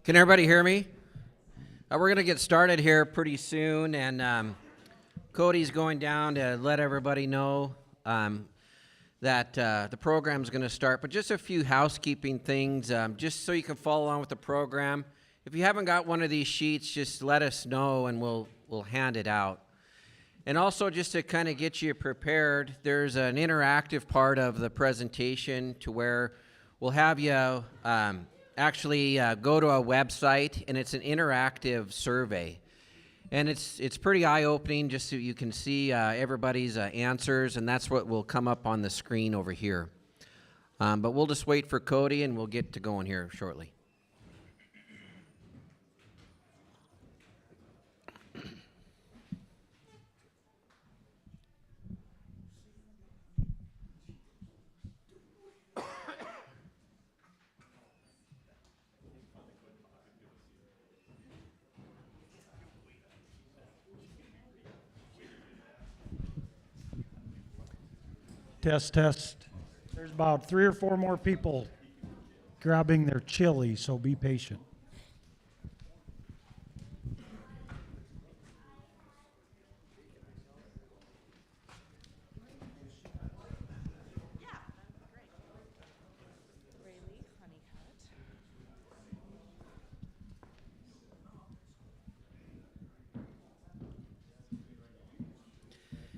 Can everybody hear me? We're going to get started here pretty soon, and Cody's going down to let everybody know that the program's going to start. But just a few housekeeping things, just so you can follow along with the program. If you haven't got one of these sheets, just let us know, and we'll hand it out. And also, just to kind of get you prepared, there's an interactive part of the presentation to where we'll have you actually go to a website, and it's an interactive survey. And it's pretty eye-opening, just so you can see everybody's answers, and that's what will come up on the screen over here. But we'll just wait for Cody, and we'll get to going here shortly. Test, test. There's about 3 or 4 more people grabbing their chili, so be patient.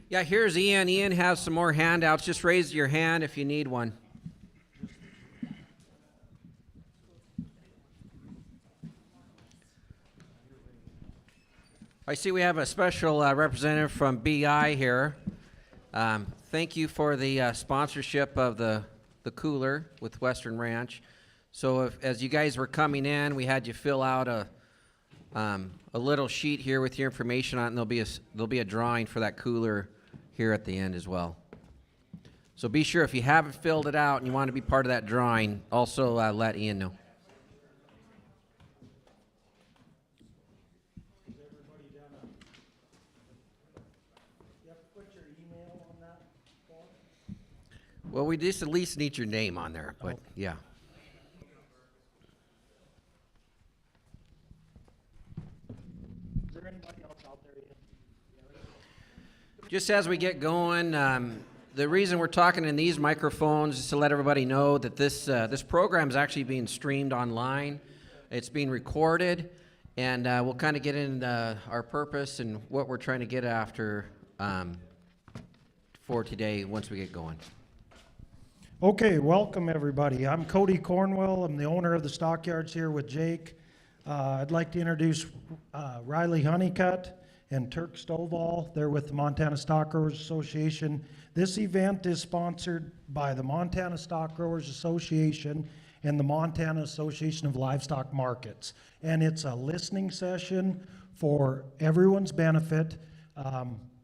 Yeah, here's Ian. Ian has some more handouts. Just raise your hand if you need one. I see we have a special representative from BI here. Thank you for the sponsorship of the cooler with Western Ranch. So as you guys were coming in, we had you fill out a little sheet here with your information on it, and there'll be a drawing for that cooler here at the end as well. So be sure, if you haven't filled it out and you want to be part of that drawing, also let Ian know. Is everybody done? You have to put your email on that form? Well, we just at least need your name on there, but yeah. Is there anybody else out there yet? Just as we get going, the reason we're talking in these microphones is to let everybody know that this program is actually being streamed online. It's being recorded, and we'll kind of get into our purpose and what we're trying to get after for today once we get going. Okay, welcome everybody. I'm Cody Cornwell. I'm the owner of the Stockyards here with Jake. I'd like to introduce Riley Honeycutt and Turk Stovall. They're with the Montana Stock Growers Association. This event is sponsored by the Montana Stock Growers Association and the Montana Association of Livestock Markets. And it's a listening session for everyone's benefit.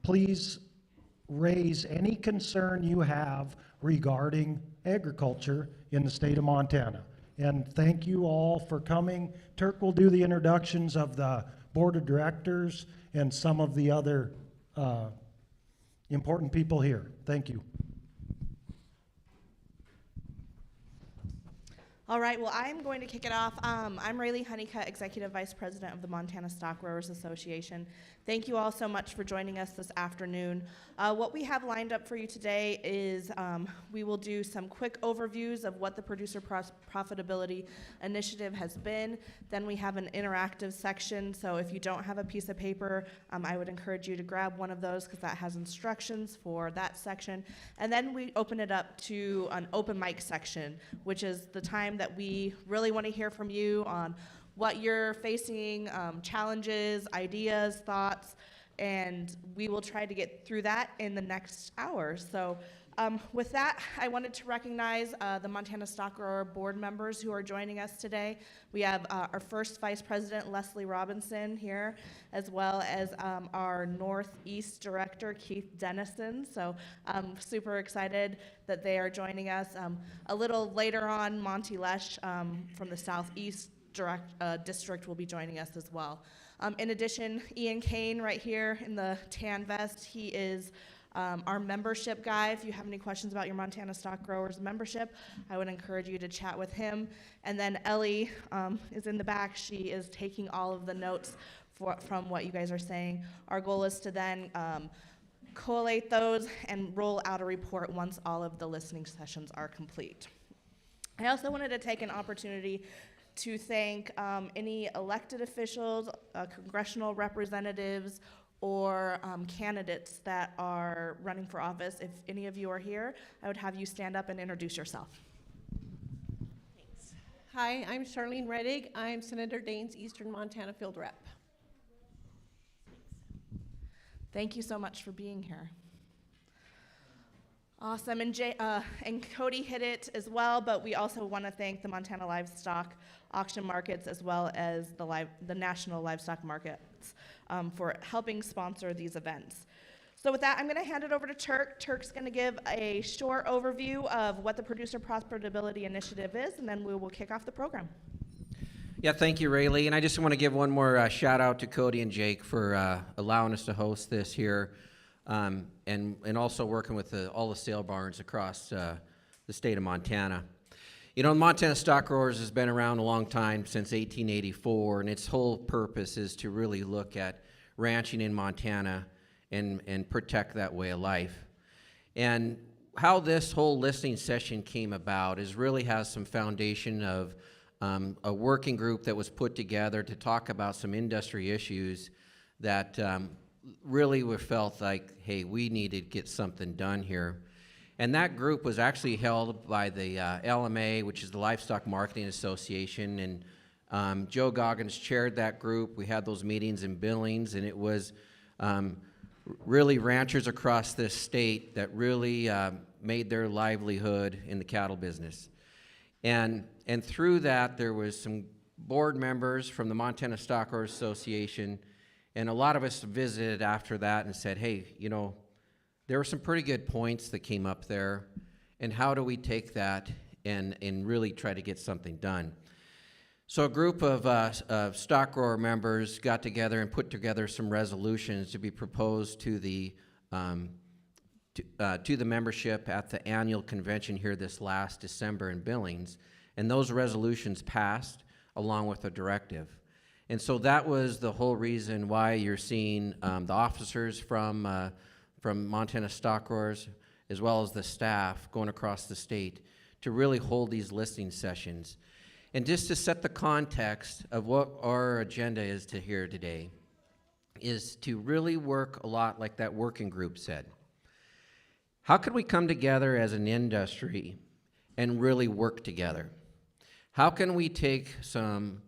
Please raise any concern you have regarding agriculture in the state of Montana. And thank you all for coming. Turk will do the introductions of the board of directors and some of the other important people here. Thank you. All right, well, I'm going to kick it off. I'm Rayleigh Honeycutt, Executive Vice President of the Montana Stock Growers Association. Thank you all so much for joining us this afternoon. What we have lined up for you today is we will do some quick overviews of what the Producer Profitability Initiative has been. Then we have an interactive section, so if you don't have a piece of paper, I would encourage you to grab one of those because that has instructions for that section. And then we open it up to an open mic section, which is the time that we really want to hear from you on what you're facing, challenges, ideas, thoughts, and we will try to get through that in the next hour. So with that, I wanted to recognize the Montana Stock Grower board members who are joining us today. We have our first Vice President, Leslie Robinson, here, as well as our Northeast Director, Keith Dennison. So I'm super excited that they are joining us. A little later on, Monty Lesh from the Southeast District will be joining us as well. In addition, Ian Kane right here in the tan vest, he is Our membership guy, if you have any questions about your Montana Stock Growers membership, I would encourage you to chat with him. And then Ellie is in the back. She is taking all of the notes from what you guys are saying. Our goal is to then collate those and roll out a report once all of the listening sessions are complete. I also wanted to take an opportunity to thank any elected officials, congressional representatives, or candidates that are running for office. If any of you are here, I would have you stand up and introduce yourself. Thanks. Hi, I'm Charlene Reddig. I'm Senator Dane's Eastern Montana Field Rep. Thank you so much for being here. Awesome, and Cody hit it as well, but we also want to thank the Montana Livestock Auction Markets as well as the National Livestock Markets for helping sponsor these events. So with that, I'm going to hand it over to Turk. Turk's going to give a short overview of what the Producer Profitability Initiative is, and then we will kick off the program. Yeah, thank you, Rayleigh. And I just want to give one more shout out to Cody and Jake for allowing us to host this here. And also working with all the sale barns across the state of Montana. You know, Montana Stock Growers has been around a long time, since 1884, and its whole purpose is to really look at ranching in Montana and protect that way of life. And how this whole listening session came about really has some foundation of a working group that was put together to talk about some industry issues that really we felt like, hey, we needed to get something done here. And that group was actually held by the LMA, which is the Livestock Marketing Association, and Joe Goggins chaired that group. We had those meetings in Billings, and it was really ranchers across this state that really made their livelihood in the cattle business. And through that, there was some board members from the Montana Stock Growers Association, and a lot of us visited after that and said, hey, you know, there were some pretty good points that came up there, and how do we take that and really try to get something done? So a group of stock grower members got together and put together some resolutions to be proposed to the membership at the annual convention here this last December in Billings, and those resolutions passed along with a directive. And so that was the whole reason why you're seeing the officers from Montana Stock Growers, as well as the staff going across the state to really hold these listening sessions. And just to set the context of what our agenda is to here today, is to really work a lot like that working group said. How can we come together as an industry and really work together? How can we take some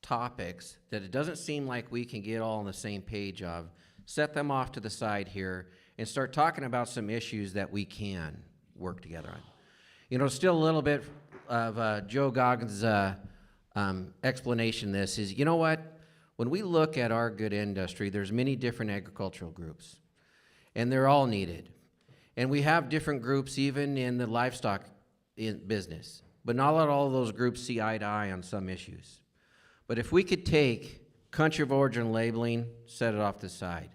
topics that it doesn't seem like we can get all on the same page of, set them off to the side here, and start talking about some issues that we can work together on? You know, still a little bit of Joe Goggins' explanation this is, you know what? When we look at our good industry, there's many different agricultural groups, and they're all needed. And we have different groups even in the livestock business, but not all of those groups see eye to eye on some issues. But if we could take country of origin labeling, set it off to the side.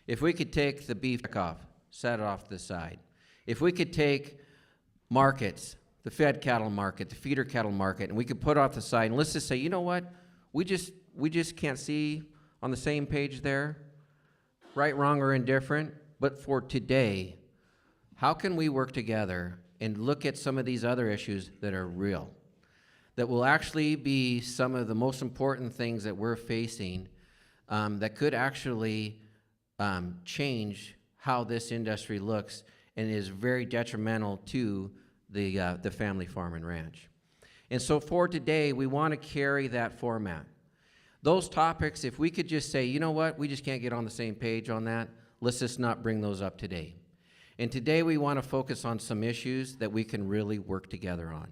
If we could take the beef off, set it off to the side. If we could take markets, the fed cattle market, the feeder cattle market, and we could put it off the side, and let's just say, you know what? We just can't see on the same page there, right, wrong, or indifferent. But for today, how can we work together and look at some of these other issues that are real, that will actually be some of the most important things that we're facing, that could actually change how this industry looks and is very detrimental to the family farm and ranch. And so for today, we want to carry that format. Those topics, if we could just say, you know what, we just can't get on the same page on that, let's just not bring those up today. And today we want to focus on some issues that we can really work together on.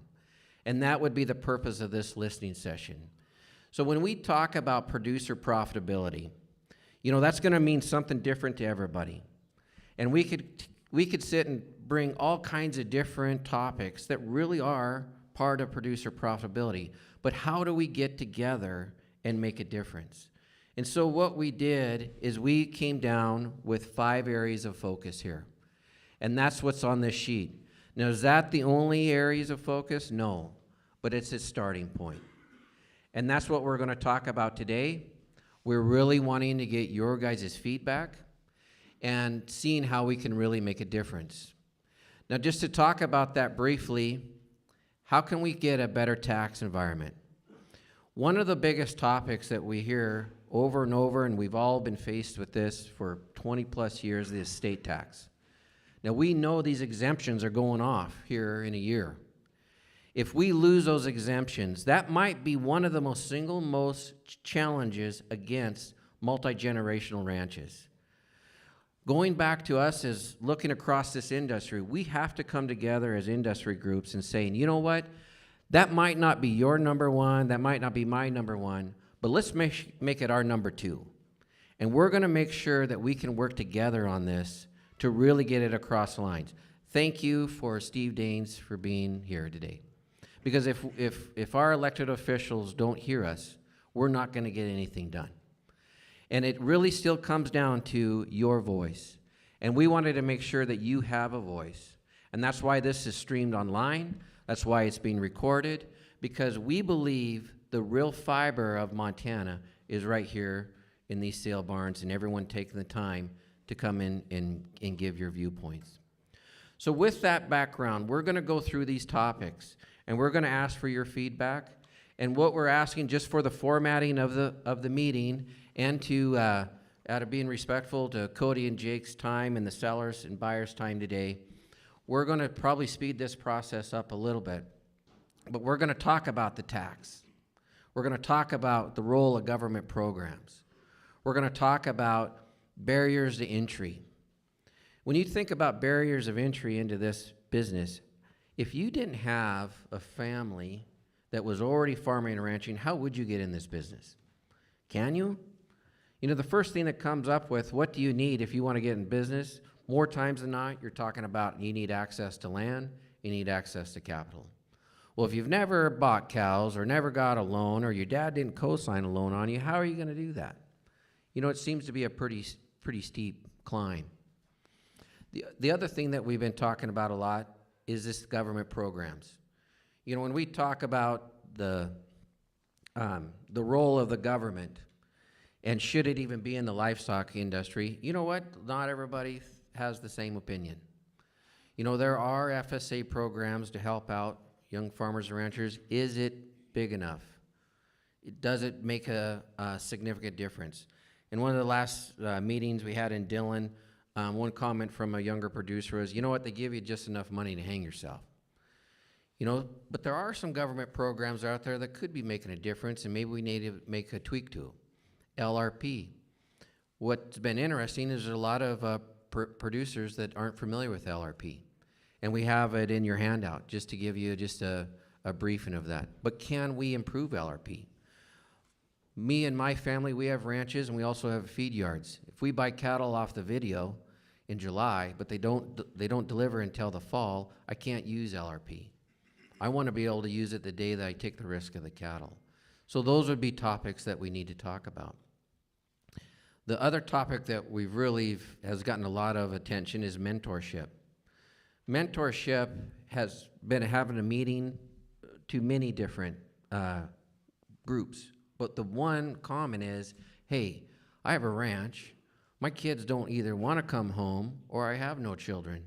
And that would be the purpose of this listening session. So when we talk about producer profitability, you know, that's going to mean something different to everybody. And we could sit and bring all kinds of different topics that really are part of producer profitability. But how do we get together and make a difference? And so what we did is we came down with 5 areas of focus here. And that's what's on this sheet. Now, is that the only areas of focus? No, but it's a starting point. And that's what we're going to talk about today. We're really wanting to get your guys' feedback and seeing how we can really make a difference. Now, just to talk about that briefly, how can we get a better tax environment? One of the biggest topics that we hear over and over, and we've all been faced with this for 20 plus years, is estate tax. Now, we know these exemptions are going off here in a year. If we lose those exemptions, that might be one of the most challenges against multi-generational ranches. Going back to us as looking across this industry, we have to come together as industry groups and saying, you know what, that might not be your number one, that might not be my number one, but let's make it our number two. And we're going to make sure that we can work together on this to really get it across the lines. Thank you for Steve Daines for being here today. Because if our elected officials don't hear us, we're not going to get anything done. And it really still comes down to your voice. And we wanted to make sure that you have a voice. And that's why this is streamed online. That's why it's being recorded. Because we believe the real fiber of Montana is right here in these sale barns, and everyone taking the time to come in and give your viewpoints. So with that background, we're going to go through these topics, and we're going to ask for your feedback. And what we're asking, just for the formatting of the meeting, and to out of being respectful to Cody and Jake's time and the sellers and buyers' time today, we're going to probably speed this process up a little bit. But we're going to talk about the tax. We're going to talk about the role of government programs. We're going to talk about barriers to entry. When you think about barriers of entry into this business, if you didn't have a family that was already farming and ranching, how would you get in this business? Can you? You know, the first thing that comes up with, what do you need if you want to get in business? More times than not, you're talking about you need access to land, you need access to capital. Well, if you've never bought cows or never got a loan, or your dad didn't co-sign a loan on you, how are you going to do that? You know, it seems to be a pretty steep climb. The other thing that we've been talking about a lot is this government programs. You know, when we talk about the role of the government, and should it even be in the livestock industry, you know what? Not everybody has the same opinion. You know, there are FSA programs to help out young farmers and ranchers. Is it big enough? Does it make a significant difference? In one of the last meetings we had in Dillon, one comment from a younger producer was, you know what, they give you just enough money to hang yourself. You know, but there are some government programs out there that could be making a difference, and maybe we need to make a tweak to it. LRP. What's been interesting is there's a lot of producers that aren't familiar with LRP. And we have it in your handout just to give you just a briefing of that. But can we improve LRP? Me and my family, we have ranches and we also have feed yards. If we buy cattle off the video in July, but they don't deliver until the fall, I can't use LRP. I want to be able to use it the day that I take the risk of the cattle. So those would be topics that we need to talk about. The other topic that we've really has gotten a lot of attention is mentorship. Mentorship has been having a meeting to many different groups, but the one common is, hey, I have a ranch. My kids don't either want to come home or I have no children,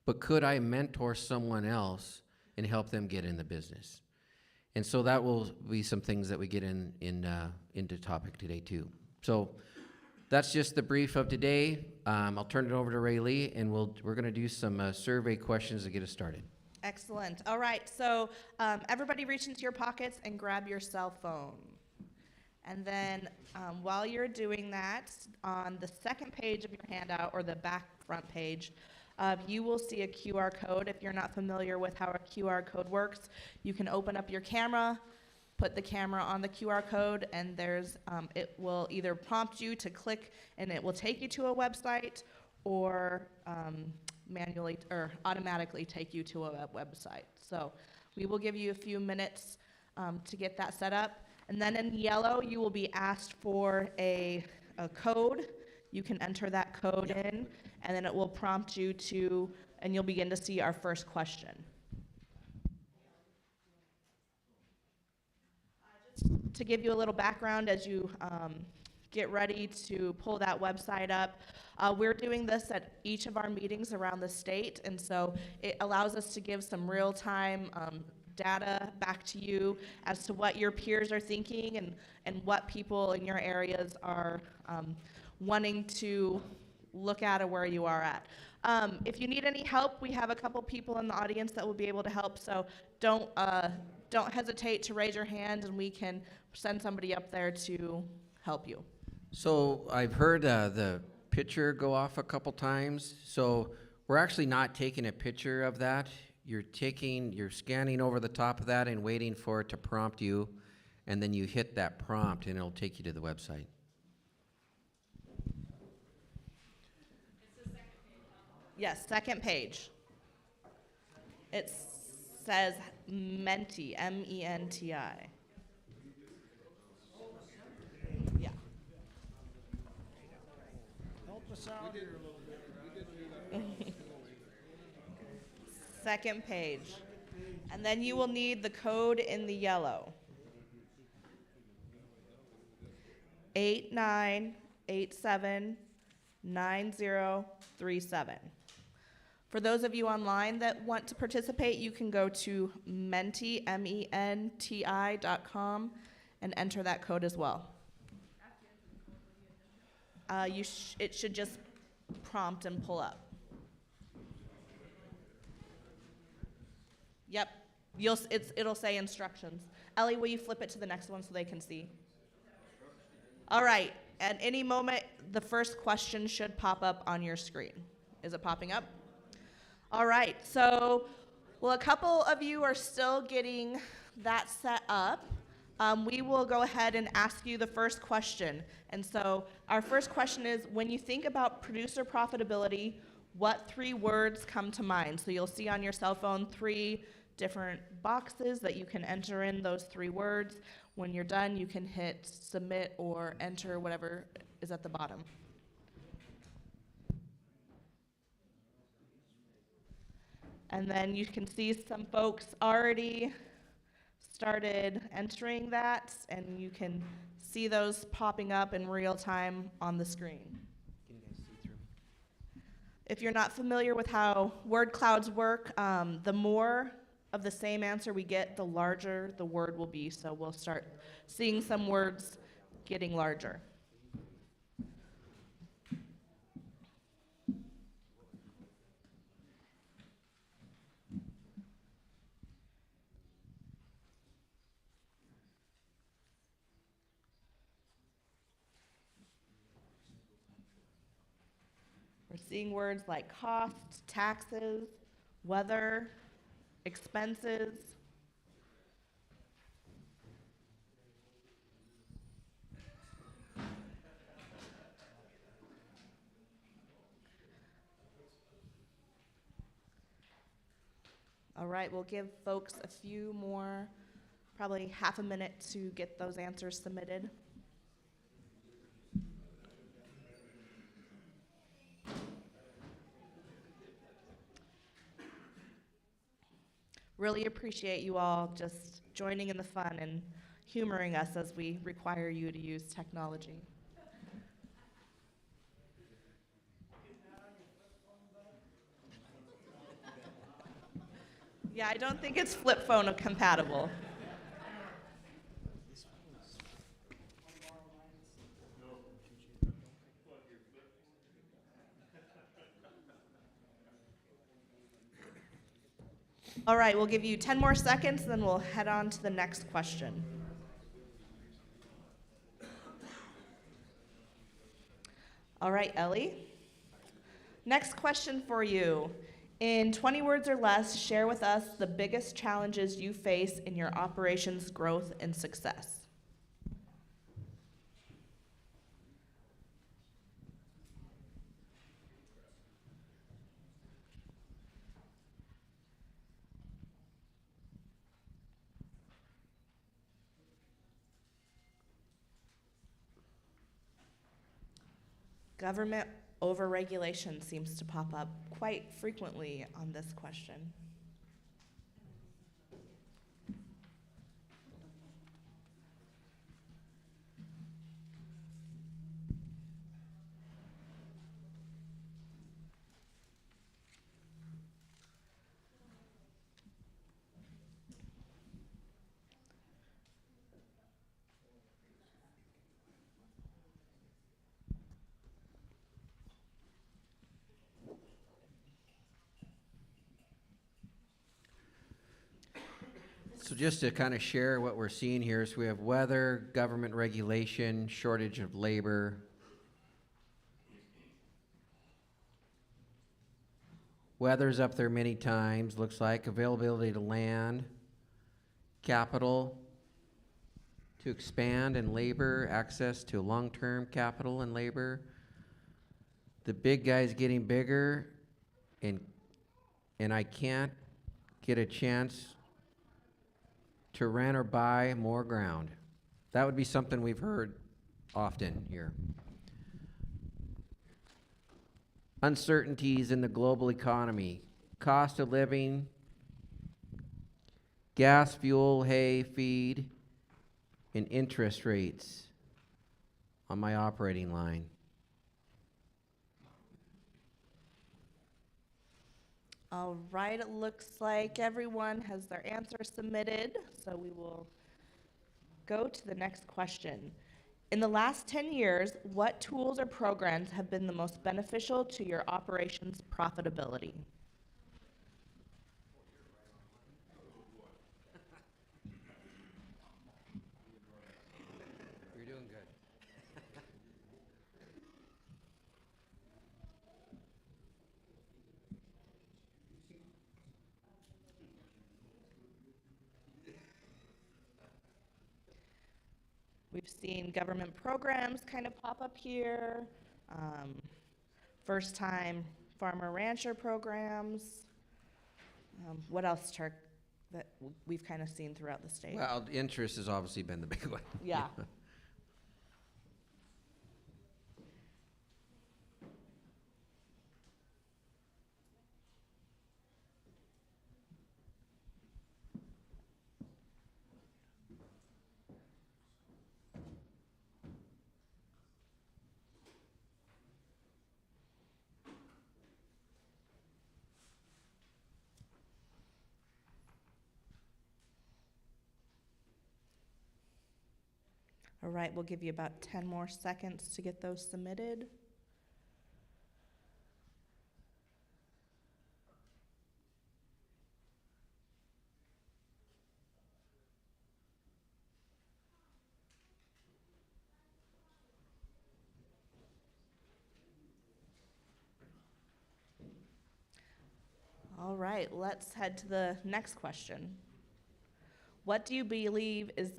but could I mentor someone else and help them get in the business? And so that will be some things that we get into topic today too. So that's just the brief of today. I'll turn it over to Ray Lee, and we're going to do some survey questions to get us started. Excellent. All right, so everybody reach into your pockets and grab your cell phone. And then while you're doing that, on the second page of your handout, or the back front page, you will see a QR code. If you're not familiar with how a QR code works, you can open up your camera, put the camera on the QR code, and there's it will either prompt you to click and it will take you to a website, or manually or automatically take you to a website. So we will give you a few minutes to get that set up. And then in yellow, you will be asked for a code. You can enter that code in, and then it will prompt you to, and you'll begin to see our first question. To give you a little background as you get ready to pull that website up, we're doing this at each of our meetings around the state, and so it allows us to give some real-time data back to you as to what your peers are thinking and what people in your areas are wanting to look at or where you are at. If you need any help, we have a couple people in the audience that will be able to help, so don't hesitate to raise your hand and we can send somebody up there to help you. So I've heard the picture go off a couple times. So we're actually not taking a picture of that. You're scanning over the top of that and waiting for it to prompt you, and then you hit that prompt and it'll take you to the website. Yes, second page. It says Menti, M-E-N-T-I. Yeah. Help us out here a little bit. Second page. And then you will need the code in the yellow. 89879037. For those of you online that want to participate, you can go to menti, menti.com, and enter that code as well. It should just prompt and pull up. Yep, it'll say instructions. Ellie, will you flip it to the next one so they can see? All right, at any moment, the first question should pop up on your screen. Is it popping up? All right, so, well, a couple of you are still getting that set up. We will go ahead and ask you the first question. And so our first question is, when you think about producer profitability, what 3 words come to mind? So you'll see on your cell phone 3 different boxes that you can enter in those 3 words. When you're done, you can hit submit or enter whatever is at the bottom. And then you can see some folks already started entering that, and you can see those popping up in real time on the screen. Can you guys see through me? If you're not familiar with how word clouds work, the more of the same answer we get, the larger the word will be. So we'll start seeing some words getting larger. We're seeing words like cost, taxes, weather, expenses. All right, we'll give folks a few more, probably half a minute to get those answers submitted. Really appreciate you all just joining in the fun and humoring us as we require you to use technology. Yeah, I don't think it's flip phone compatible. All right, we'll give you 10 more seconds, then we'll head on to the next question. All right, Ellie. Next question for you. In 20 words or less, share with us the biggest challenges you face in your operations growth and success. Government Overregulation seems to pop up quite frequently on this question. So just to kind of share what we're seeing here, so we have weather, government regulation, shortage of labor. Weather's up there many times, looks like. Availability to land, capital to expand, and labor, access to long-term capital and labor. The big guy's getting bigger, and I can't get a chance to rent or buy more ground. That would be something we've heard often here. Uncertainties in the global economy, cost of living, gas, fuel, hay, feed, and interest rates on my operating line. All right, it looks like everyone has their answer submitted, so we will go to the next question. In the last 10 years, what tools or programs have been the most beneficial to your operations profitability? You're doing good. We've seen government programs kind of pop up here, first-time farmer-rancher programs. What else, Turk, that we've kind of seen throughout the state? Well, interest has obviously been the big one. Yeah. All right, we'll give you about 10 more seconds to get those submitted. All right, let's head to the next question. What do you believe is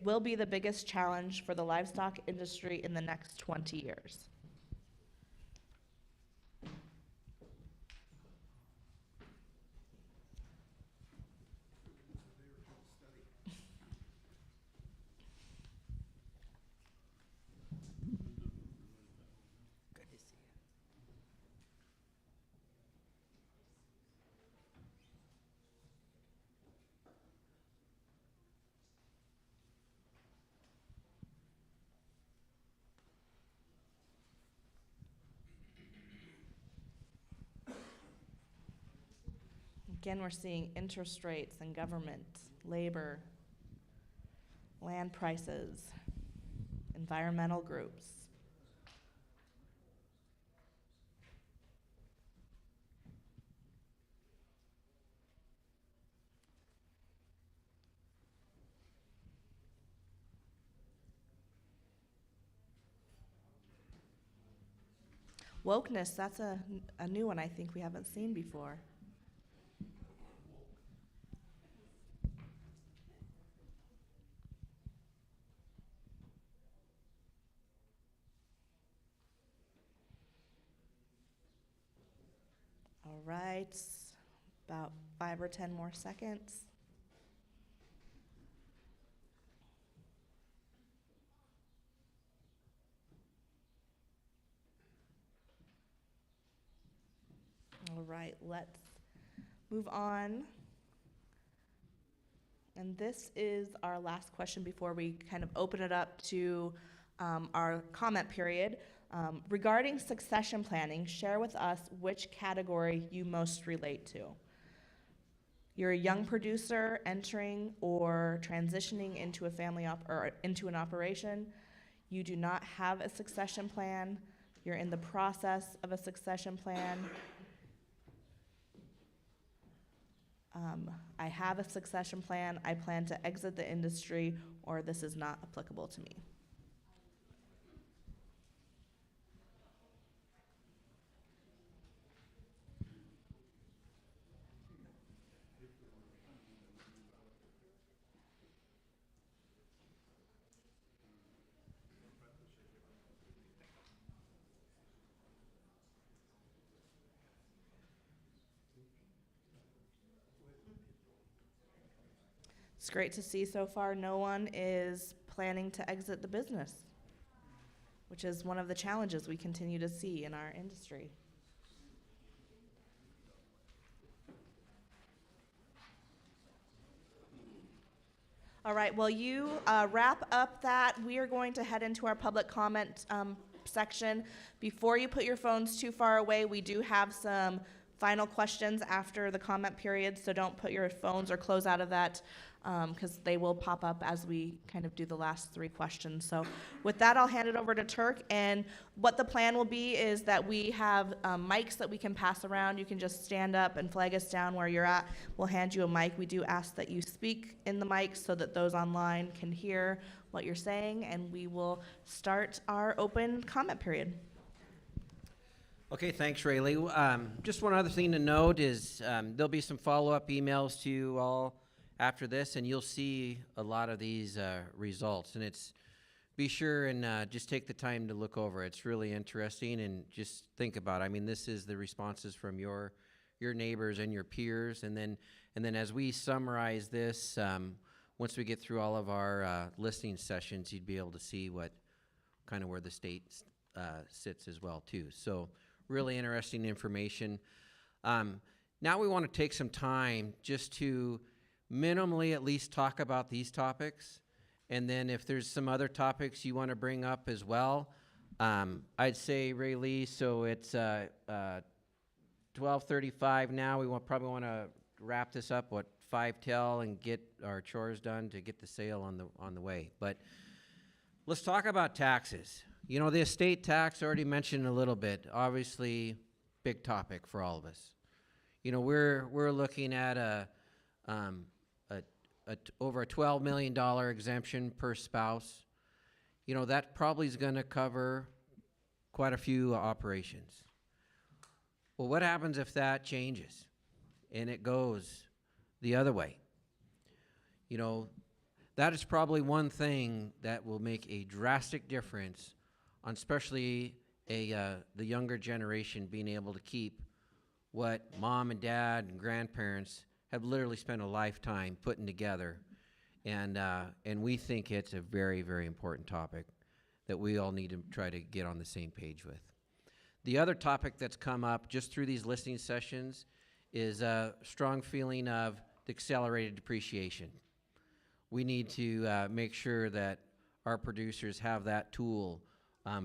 will be the biggest challenge for the livestock industry in the next 20 years? Again, we're seeing interest rates and government, labor, land prices, environmental groups. Wokeness, that's a new one I think we haven't seen before. All right, about 5 or 10 more seconds. right, let's move on. And this is our last question before we kind of open it up to our comment period. Regarding succession planning, share with us which category you most relate to. You're a young producer entering or transitioning into a family or into an operation. You do not have a succession plan. You're in the process of a succession plan. I have a succession plan. I plan to exit the industry, or this is not applicable to me. It's great to see so far no one is planning to exit the business, which is one of the challenges we continue to see in our industry. All right, well, you wrap up that. We are going to head into our public comment section. Before you put your phones too far away, we do have some final questions after the comment period, so don't put your phones or close out of that because they will pop up as we kind of do the last 3 questions. So with that, I'll hand it over to Turk, and what the plan will be is that we have mics that we can pass around. You can just stand up and flag us down where you're at. We'll hand you a mic. We do ask that you speak in the mic so that those online can hear what you're saying, and we will start our open comment period. Okay, thanks, Rayleigh. Just one other thing to note is there'll be some follow-up emails to you all after this, and you'll see a lot of these results. And be sure and just take the time to look over. It's really interesting, and just think about it. I mean, this is the responses from your neighbors and your peers, and then as we summarize this, once we get through all of our listening sessions, you'd be able to see what kind of where the state sits as well too. So really interesting information. Now we want to take some time just to minimally at least talk about these topics, and then if there's some other topics you want to bring up as well, I'd say, Rayleigh, so it's 12:35 now. We probably want to wrap this up, 5 till, and get our chores done to get the sale on the way. But let's talk about taxes. You know, the estate tax, already mentioned a little bit, obviously big topic for all of us. You know, we're looking at over a $12 million exemption per spouse. You know, that probably is going to cover quite a few operations. Well, what happens if that changes and it goes the other way? You know, that is probably one thing that will make a drastic difference on especially the younger generation being able to keep what mom and dad and grandparents have literally spent a lifetime putting together. And we think it's a very, very important topic that we all need to try to get on the same page with. The other topic that's come up just through these listening sessions is a strong feeling of the accelerated depreciation. We need to make sure that our producers have that tool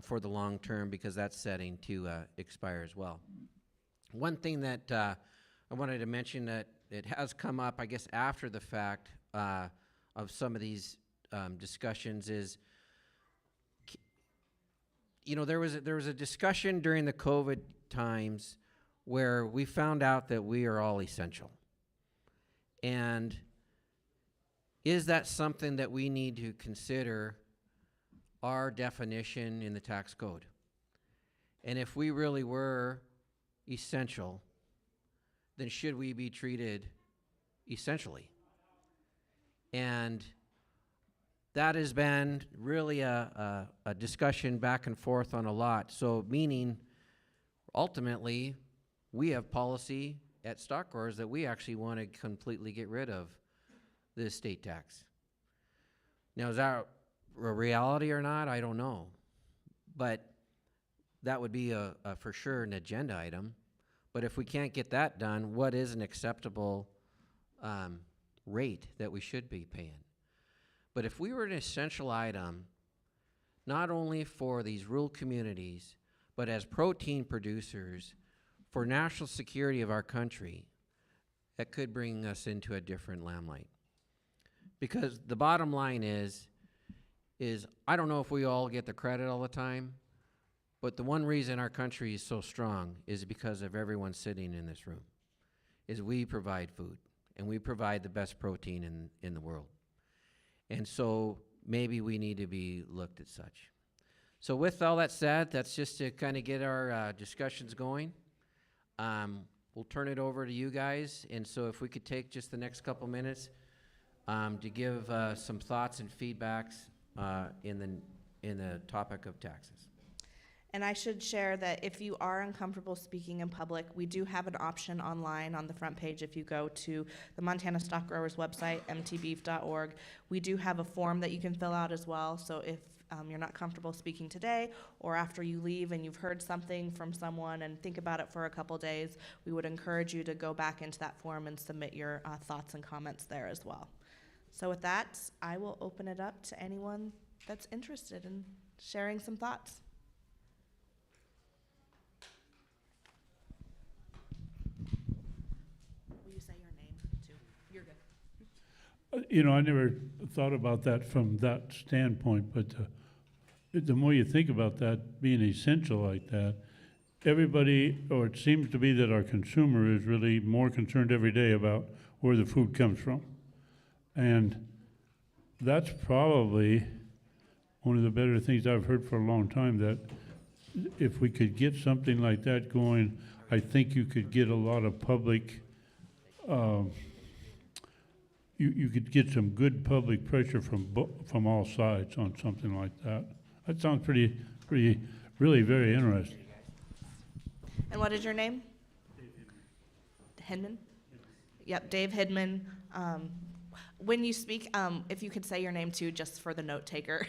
for the long term, because that's setting to expire as well. One thing that I wanted to mention that it has come up, I guess, after the fact of some of these discussions is, you know, there was a discussion during the COVID times where we found out that we are all essential. And is that something that we need to consider our definition in the tax code? And if we really were essential, then should we be treated essentially? And that has been really a discussion back and forth on a lot. So meaning, ultimately, we have policy at Stockyards that we actually want to completely get rid of the estate tax. Now, is that a reality or not? I don't know. But that would be for sure an agenda item. But if we can't get that done, what is an acceptable rate that we should be paying? But if we were an essential item, not only for these rural communities, but as protein producers for national security of our country, that could bring us into a different limelight. Because the bottom line is I don't know if we all get the credit all the time, but the one reason our country is so strong is because of everyone sitting in this room, is we provide food, and we provide the best protein in the world. And so maybe we need to be looked at such. So with all that said, that's just to kind of get our discussions going. We'll turn it over to you guys, and so if we could take just the next couple minutes to give some thoughts and feedbacks in the topic of taxes. And I should share that if you are uncomfortable speaking in public, we do have an option online on the front page. If you go to the Montana Stock Growers website, mtbeef.org, we do have a form that you can fill out as well. So if you're not comfortable speaking today, or after you leave and you've heard something from someone and think about it for a couple days, we would encourage you to go back into that form and submit your thoughts and comments there as well. So with that, I will open it up to anyone that's interested in sharing some thoughts. Will you say your name too? You're good. You know, I never thought about that from that standpoint, but the more you think about that being essential like that, everybody, or it seems to be that our consumer is really more concerned every day about where the food comes from. And that's probably one of the better things I've heard for a long time, that if we could get something like that going, I think you could get a lot of public, you could get some good public pressure from all sides on something like that. That sounds pretty, really very interesting. And what is your name? Hidman? Yep, Dave Hidman. When you speak, if you could say your name too, just for the note taker.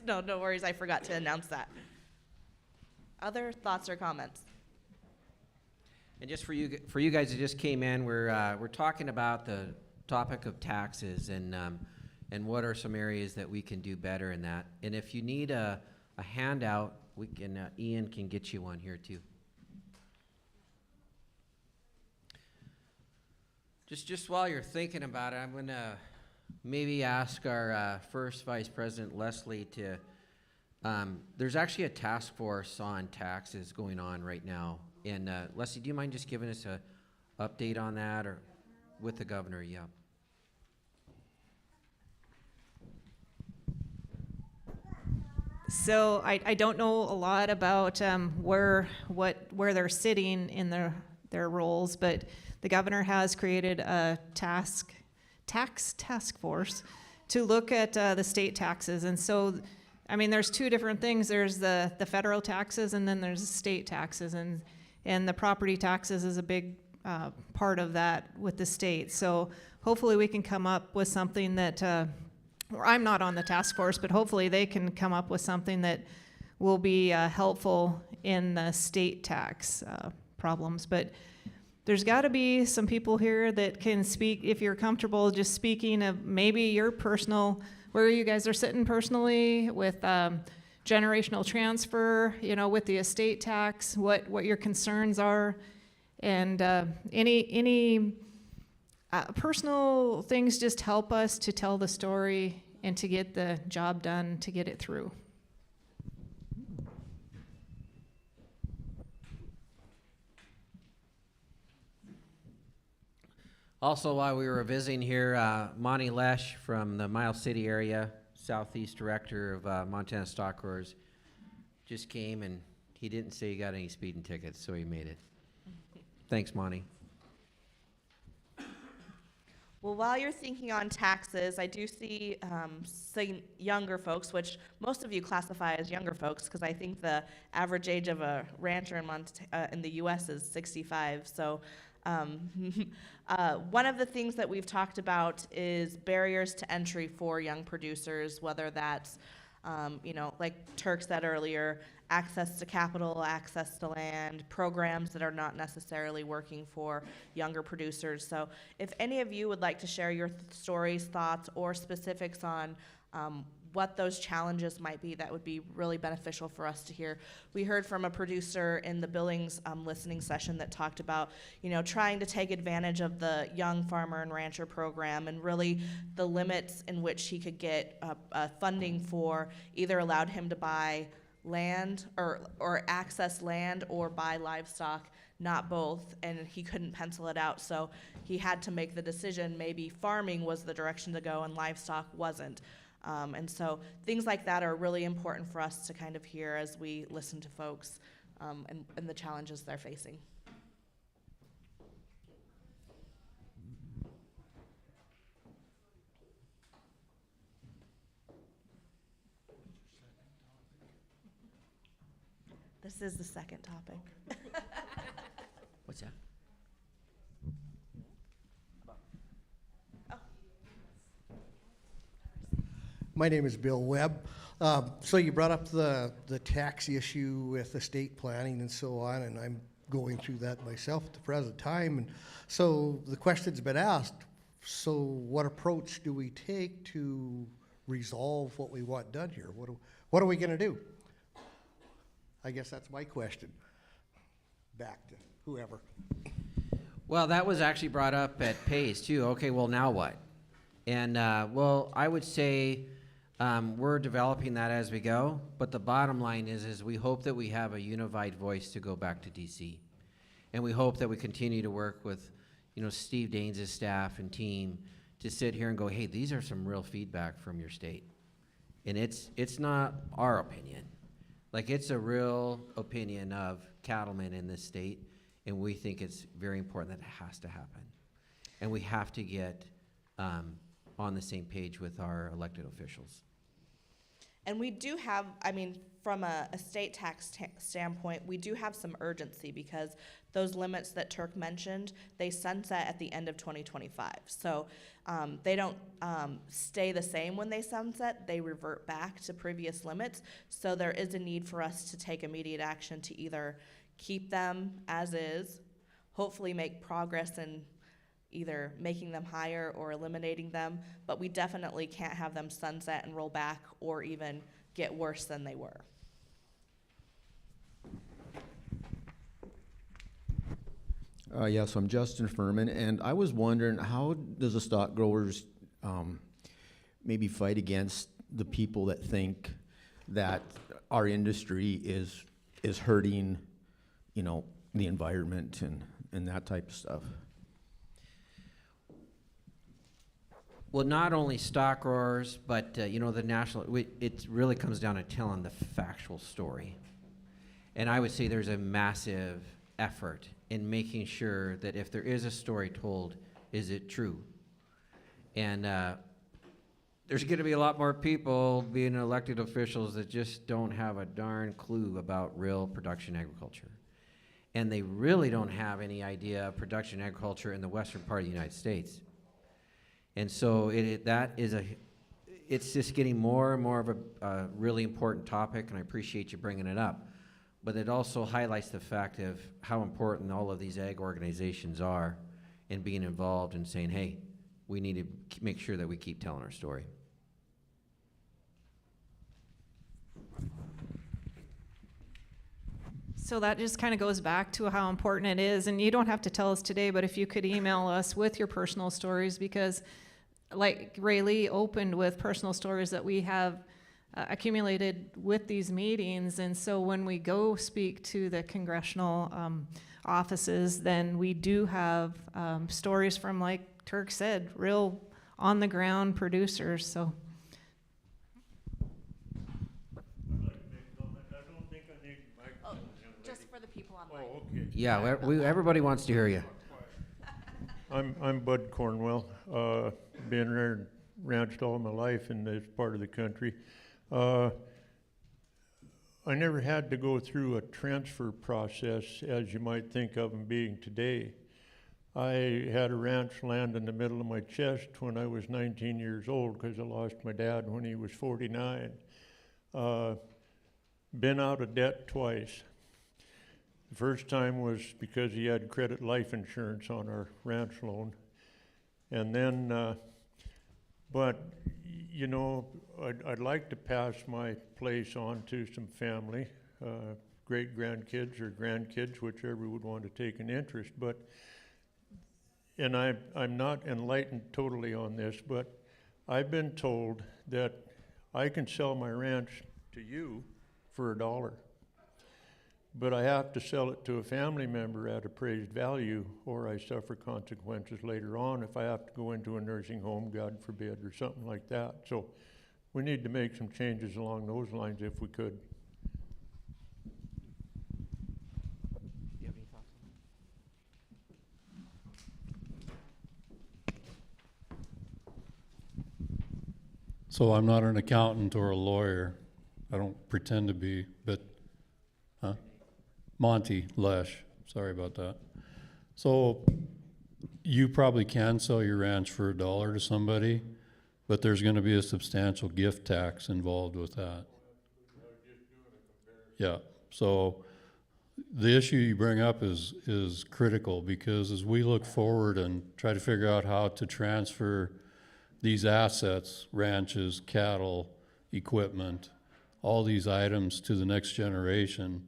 No worries, I forgot to announce that. Other thoughts or comments? And just for you guys that just came in, we're talking about the topic of taxes and what are some areas that we can do better in that. And if you need a handout, we can Ian can get you one here too. Just while you're thinking about it, I'm gonna maybe ask our first Vice President Leslie to. There's actually a task force on taxes going on right now, and Leslie, do you mind just giving us a update on that, or with the governor? Yeah. So I don't know a lot about where they're sitting in their roles, but the governor has created a task force to look at the state taxes. And so, I mean, there's two different things. There's the federal taxes, and then there's the state taxes, and the property taxes is a big part of that with the state. So hopefully we can come up with something that, I'm not on the task force, but hopefully they can come up with something that will be helpful in the state tax problems. But there's got to be some people here that can speak, if you're comfortable just speaking of maybe your personal, where you guys are sitting personally with generational transfer, with the estate tax, what your concerns are, and any personal things just help us to tell the story and to get the job done, to get it through. Also, while we were visiting here, Monty Lesh from the Miles City area, Southeast Director of Montana Stock Growers, just came, and he didn't say he got any speeding tickets, so he made it. Thanks, Monty. Well, while you're thinking on taxes, I do see some younger folks, which most of you classify as younger folks, because I think the average age of a rancher in the U.S. is 65. So one of the things that we've talked about is barriers to entry for young producers, whether that's, like Turk said earlier, access to capital, access to land, programs that are not necessarily working for younger producers. So if any of you would like to share your stories, thoughts, or specifics on what those challenges might be, that would be really beneficial for us to hear. We heard from a producer in the Billings listening session that talked about, trying to take advantage of the Young Farmer and Rancher program, and really the limits in which he could get funding for either allowed him to buy land or access land or buy livestock, not both, and he couldn't pencil it out. So he had to make the decision, maybe farming was the direction to go and livestock wasn't. And so things like that are really important for us to kind of hear as we listen to folks and the challenges they're facing. This is the second topic. What's that? My name is Bill Webb. So you brought up the tax issue with estate planning and so on, and I'm going through that myself at the present time. And so the question's been asked, so what approach do we take to resolve what we want done here? What are we going to do? I guess that's my question. Back to whoever. Well, that was actually brought up at PACE too. Okay, well, now what? And well, I would say we're developing that as we go, but the bottom line is we hope that we have a unified voice to go back to DC. And we hope that we continue to work with, Steve Daines' staff and team to sit here and go, hey, these are some real feedback from your state. And it's not our opinion. Like, it's a real opinion of cattlemen in this state, and we think it's very important that it has to happen. And we have to get on the same page with our elected officials. And we do have, from a estate tax standpoint, we do have some urgency because those limits that Turk mentioned, they sunset at the end of 2025. So they don't stay the same when they sunset, they revert back to previous limits. So there is a need for us to take immediate action to either keep them as is, hopefully make progress in either making them higher or eliminating them, but we definitely can't have them sunset and roll back or even get worse than they were. Yes, I'm Justin Furman, and I was wondering, how does the stock growers maybe fight against the people that think that our industry is hurting, the environment and that type of stuff? Well, not only stock growers, but the national, it really comes down to telling the factual story. And I would say there's a massive effort in making sure that if there is a story told, is it true? And there's going to be a lot more people being elected officials that just don't have a darn clue about real production agriculture. And they really don't have any idea of production agriculture in the western part of the United States. And so it's just getting more and more of a really important topic, and I appreciate you bringing it up. But it also highlights the fact of how important all of these ag organizations are in being involved and saying, hey, we need to make sure that we keep telling our story. So that just kind of goes back to how important it is. And you don't have to tell us today, but if you could email us with your personal stories, because like Ray Lee opened with personal stories that we have accumulated with these meetings. And so when we go speak to the congressional offices, then we do have stories from, like Turk said, real on the ground producers. So. Just for the people online. Oh, okay. Yeah, everybody wants to hear you. I'm Bud Cornwell. Been there, ranched all my life in this part of the country. I never had to go through a transfer process as you might think of them being today. I had a ranch land in the middle of my chest when I was 19 years old because I lost my dad when he was 49. been out of debt twice. The first time was because he had credit life insurance on our ranch loan. And then, but, you know, I'd like to pass my place on to some family, great-grandkids or grandkids, whichever would want to take an interest. But, and I'm not enlightened totally on this, but I've been told that I can sell my ranch to you for $1, but I have to sell it to a family member at appraised value, or I suffer consequences later on if I have to go into a nursing home, God forbid, or something like that. So we need to make some changes along those lines if we could. Do you have any thoughts on So I'm not an accountant or a lawyer. I don't pretend to be, but, Monty Lesh, sorry about that. So you probably can sell your ranch for $1 to somebody, but there's gonna be a substantial gift tax involved with that. Yeah, so the issue you bring up is critical, because as we look forward and try to figure out how to transfer these assets, ranches, cattle, equipment, all these items to the next generation,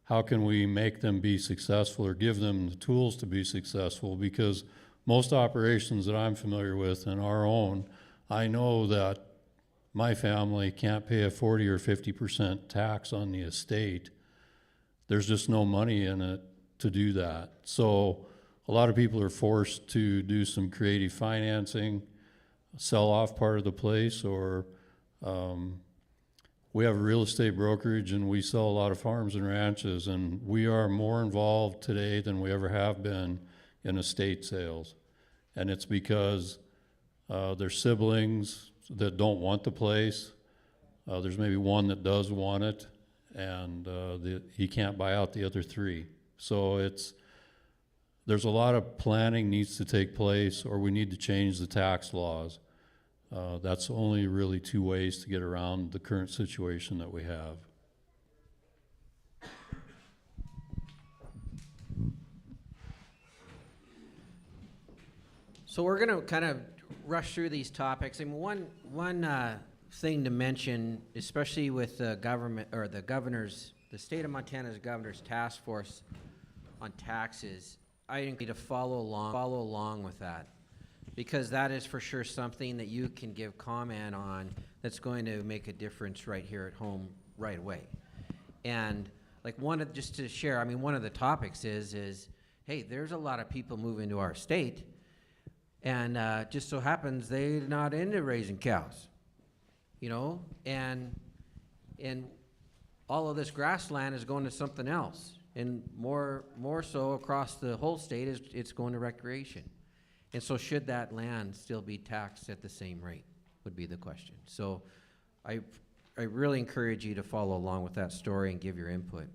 how can we make them be successful or give them the tools to be successful? Because most operations that I'm familiar with and our own, I know that my family can't pay a 40 or 50% tax on the estate. There's just no money in it to do that. So a lot of people are forced to do some creative financing, sell off part of the place, or we have a real estate brokerage and we sell a lot of farms and ranches, and we are more involved today than we ever have been in estate sales. And it's because there's siblings that don't want the place. There's maybe one that does want it, and he can't buy out the other three. So there's a lot of planning needs to take place, or we need to change the tax laws. That's only really two ways to get around the current situation that we have. So we're going to kind of rush through these topics. And one thing to mention, especially with the government or the state of Montana's governor's task force on taxes, I think we need to follow along with that, because that is for sure something that you can give comment on that's going to make a difference right here at home right away. And like just to share, I mean, one of the topics is, hey, there's a lot of people moving to our state, and just so happens they're not into raising cows, you know, and all of this grassland is going to something else, and more so across the whole state it's going to recreation. And so should that land still be taxed at the same rate, would be the question. So I really encourage you to follow along with that story and give your input.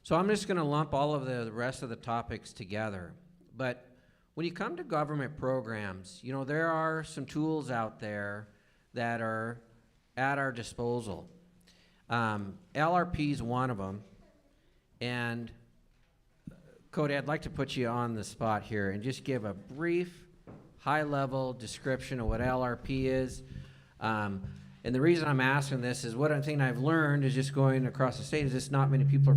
So I'm just going to lump all of the rest of the topics together. But when you come to government programs, you know, there are some tools out there that are at our disposal. LRP is one of them. And Cody, I'd like to put you on the spot here and just give a brief, high-level description of what LRP is. And the reason I'm asking this is one thing I've learned is just going across the state is just not many people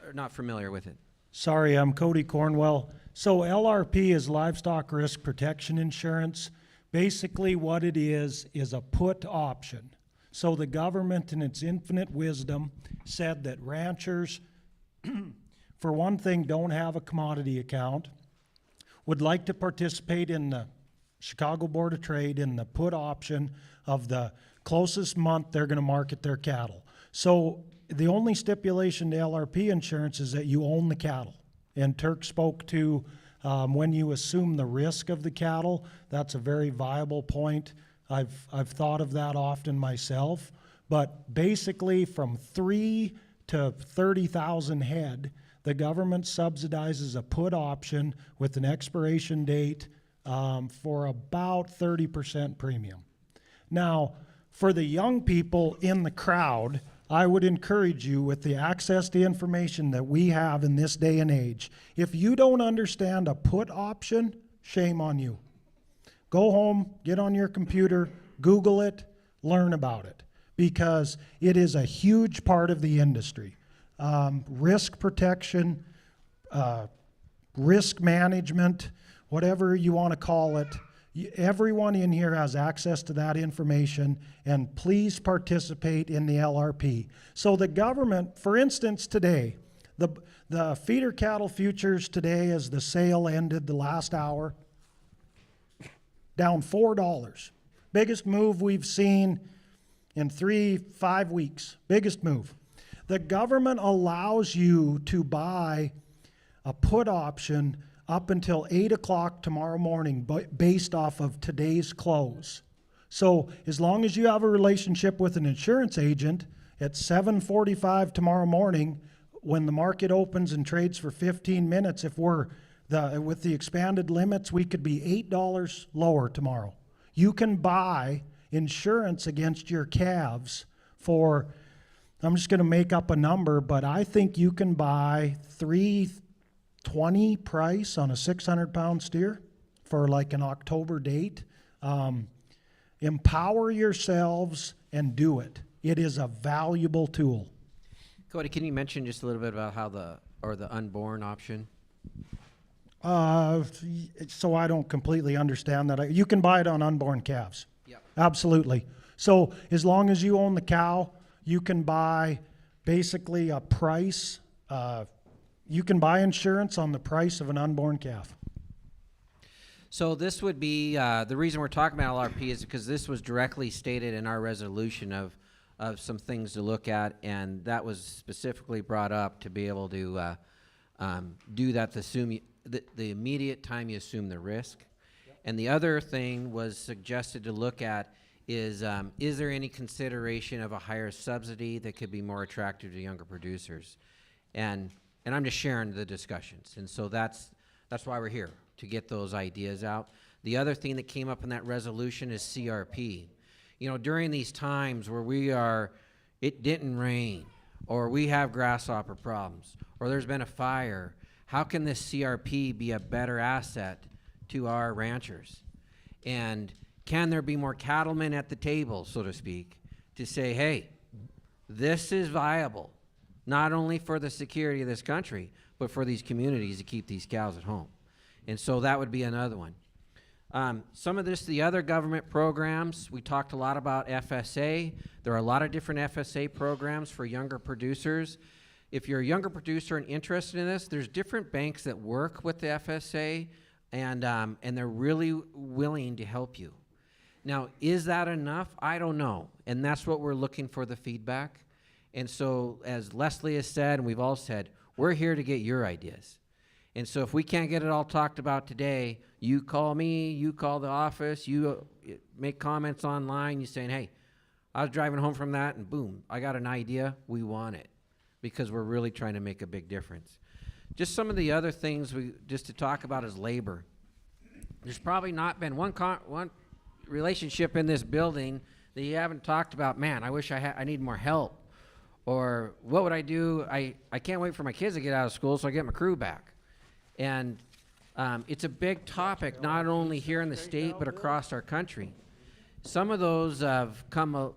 are not familiar with it. Sorry, I'm Cody Cornwell. So LRP is Livestock Risk Protection Insurance. Basically what it is a put option. So the government in its infinite wisdom said that ranchers, for one thing, don't have a commodity account, would like to participate in the Chicago Board of Trade in the put option of the closest month they're going to market their cattle. So the only stipulation to LRP insurance is that you own the cattle. And Turk spoke to when you assume the risk of the cattle, that's a very viable point. I've thought of that often myself. But basically from 3 to 30,000 head, the government subsidizes a put option with an expiration date for about 30% premium. Now, For the young people in the crowd, I would encourage you, with the access to information that we have in this day and age, if you don't understand a put option, shame on you. Go home, get on your computer, Google it, learn about it, because it is a huge part of the industry. Risk protection, risk management, whatever you want to call it. Everyone in here has access to that information, and please participate in the LRP. So the government, for instance, today, the feeder cattle futures today, as the sale ended the last hour, down $4. Biggest move we've seen in 5 weeks. Biggest move. The government allows you to buy a put option up until 8 o'clock tomorrow morning based off of today's close. So as long as you have a relationship with an insurance agent, at 7:45 tomorrow morning, when the market opens and trades for 15 minutes, if with the expanded limits, we could be $8 lower tomorrow. You can buy insurance against your calves for, I'm just going to make up a number, but I think you can buy $320 price on a 600-pound steer for like an October date. Empower yourselves and do it. It is a valuable tool. Cody, can you mention just a little bit about how the unborn option? So I don't completely understand that. You can buy it on unborn calves. Yep. Absolutely. So as long as you own the cow, you can buy basically a price. You can buy insurance on the price of an unborn calf. So this would be, the reason we're talking about LRP is because this was directly stated in our resolution of some things to look at, and that was specifically brought up to be able to do that the immediate time you assume the risk. Yep. And the other thing was suggested to look at is there any consideration of a higher subsidy that could be more attractive to younger producers? And I'm just sharing the discussions, and so that's why we're here, to get those ideas out. The other thing that came up in that resolution is CRP. You know, during these times where it didn't rain, or we have grasshopper problems, or there's been a fire, how can this CRP be a better asset to our ranchers? And can there be more cattlemen at the table, so to speak, to say, hey, this is viable, not only for the security of this country, but for these communities to keep these cows at home. And so that would be another one. Some of the other government programs, we talked a lot about FSA. There are a lot of different FSA programs for younger producers. If you're a younger producer and interested in this, there's different banks that work with the FSA, and they're really willing to help you. Now, is that enough? I don't know, and that's what we're looking for, the feedback. And so, as Leslie has said, and we've all said, we're here to get your ideas. And so if we can't get it all talked about today, you call me, you call the office, you make comments online, you saying, hey, I was driving home from that, and boom, I got an idea, we want it, because we're really trying to make a big difference. Just some of the other things just to talk about is labor. There's probably not been one relationship in this building that you haven't talked about, man, I wish I need more help. Or what would I do? I can't wait for my kids to get out of school so I get my crew back. And it's a big topic, not only here in the state, but across our country. Some of those have come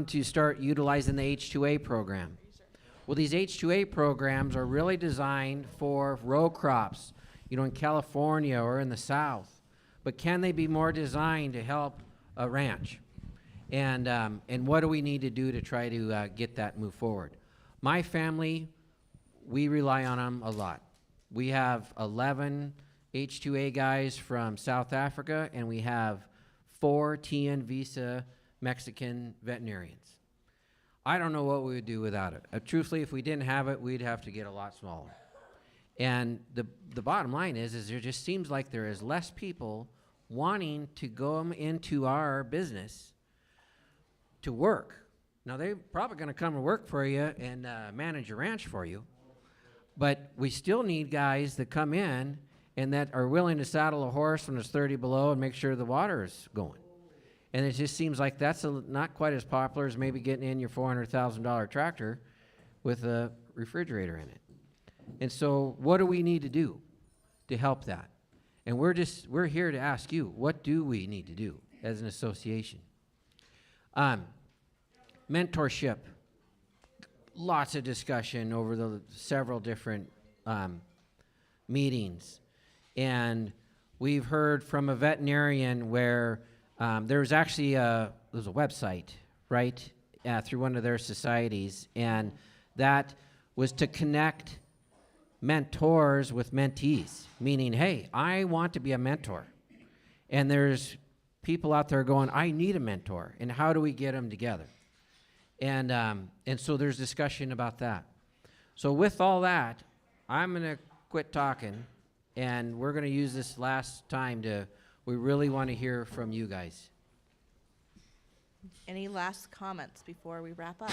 to start utilizing the H2A program. Well, these H2A programs are really designed for row crops, you know, in California or in the South. But can they be more designed to help a ranch? And what do we need to do to try to get that move forward? My family, we rely on them a lot. We have 11 H2A guys from South Africa, and we have 4 TN visa Mexican veterinarians. I don't know what we would do without it. Truthfully, if we didn't have it, we'd have to get a lot smaller. And the bottom line is there just seems like there is less people wanting to go into our business to work. Now, they're probably going to come and work for you and manage your ranch for you. But we still need guys that come in and that are willing to saddle a horse when it's 30 below and make sure the water is going. And it just seems like that's not quite as popular as maybe getting in your $400,000 tractor with a refrigerator in it. And so what do we need to do to help that? And we're here to ask you, what do we need to do as an association? Mentorship. Lots of discussion over the several different meetings. And we've heard from a veterinarian where there's actually there's a website, right, through one of their societies, and that was to connect mentors with mentees, meaning, hey, I want to be a mentor. And there's people out there going, I need a mentor, and how do we get them together? And so there's discussion about that. So with all that, I'm going to quit talking, and we're going to use this last time we really want to hear from you guys. Any last comments before we wrap up?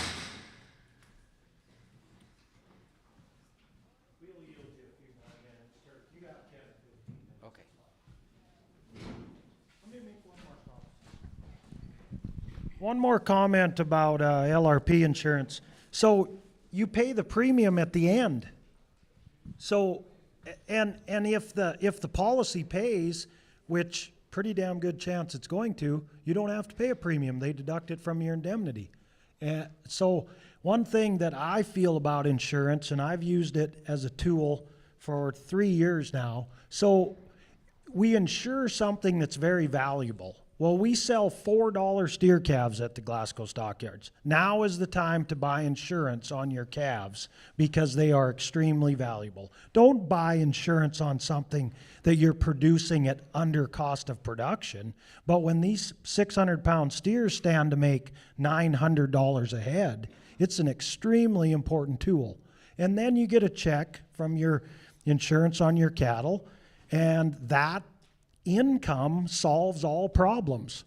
Okay. One more comment about LRP insurance. So you pay the premium at the end. So, and if the policy pays, which pretty damn good chance it's going to, you don't have to pay a premium. They deduct it from your indemnity. So one thing that I feel about insurance, and I've used it as a tool for 3 years now, so we insure something that's very valuable. Well, we sell $4 steer calves at the Glasgow Stockyards. Now is the time to buy insurance on your calves because they are extremely valuable. Don't buy insurance on something that you're producing at under cost of production. But when these 600-pound steers stand to make $900 a head, it's an extremely important tool. And then you get a check from your insurance on your cattle, and that income solves all problems.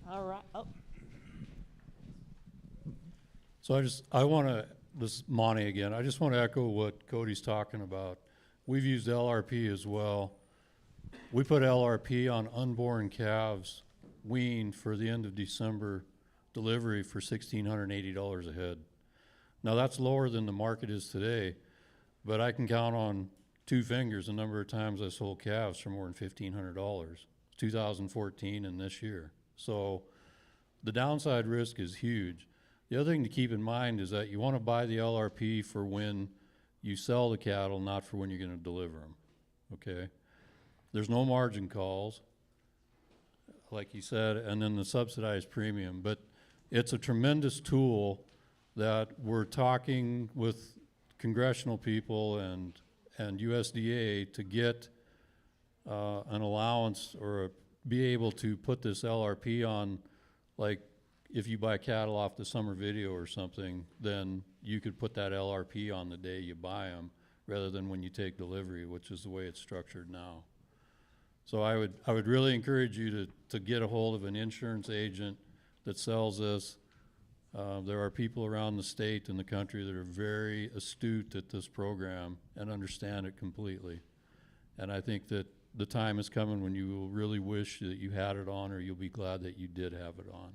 All right. Oh, So I want to, this is Monty again, I just want to echo what Cody's talking about. We've used LRP as well. We put LRP on unborn calves weaned for the end of December delivery for $1,680 a head. Now that's lower than the market is today, but I can count on 2 fingers the number of times I sold calves for more than $1,500, 2014 and this year. So the downside risk is huge. The other thing to keep in mind is that you want to buy the LRP for when you sell the cattle, not for when you're going to deliver them, okay? There's no margin calls, like you said, and then the subsidized premium. But it's a tremendous tool that we're talking with congressional people and USDA to get an allowance or be able to put this LRP on, like, if you buy cattle off the summer video or something, then you could put that LRP on the day you buy them rather than when you take delivery, which is the way it's structured now. So I would really encourage you to get a hold of an insurance agent that sells this. There are people around the state and the country that are very astute at this program and understand it completely. And I think that the time is coming when you will really wish that you had it on, or you'll be glad that you did have it on.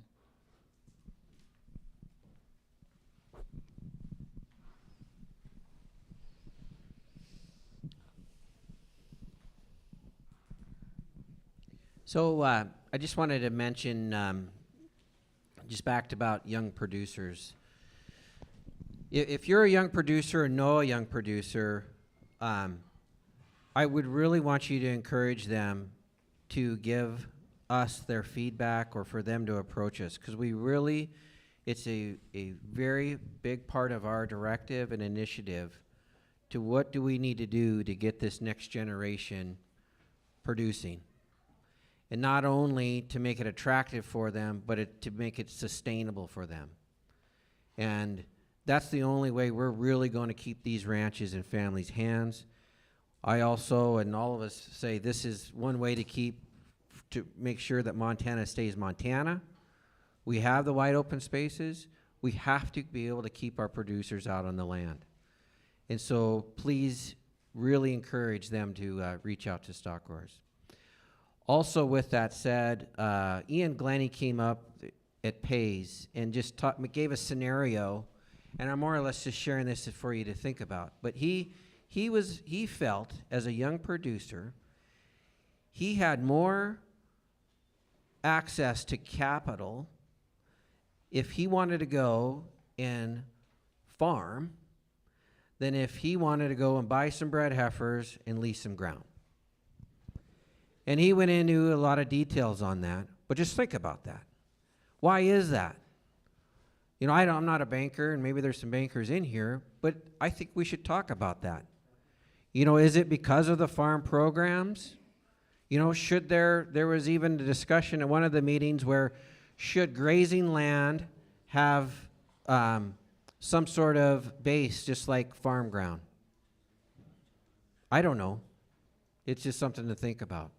So I just wanted to mention, just back to about young producers. If you're a young producer or know a young producer, I would really want you to encourage them to give us their feedback or for them to approach us, because it's a very big part of our directive and initiative to what do we need to do to get this next generation producing. And not only to make it attractive for them, but to make it sustainable for them. And that's the only way we're really going to keep these ranches in families' hands. I also, and all of us say, this is one way to make sure that Montana stays Montana. We have the wide open spaces. We have to be able to keep our producers out on the land. And so please really encourage them to reach out to stock growers. Also, with that said, Ian Glennie came up at Pays and just gave a scenario, and I'm more or less just sharing this for you to think about. But he felt, as a young producer, he had more access to capital if he wanted to go and farm than if he wanted to go and buy some bred heifers and lease some ground. And he went into a lot of details on that, but just think about that. Why is that? You know, I'm not a banker, and maybe there's some bankers in here, but I think we should talk about that. You know, is it because of the farm programs? You know, should there was even a discussion at one of the meetings where should grazing land have some sort of base just like farm ground? I don't know. It's just something to think about.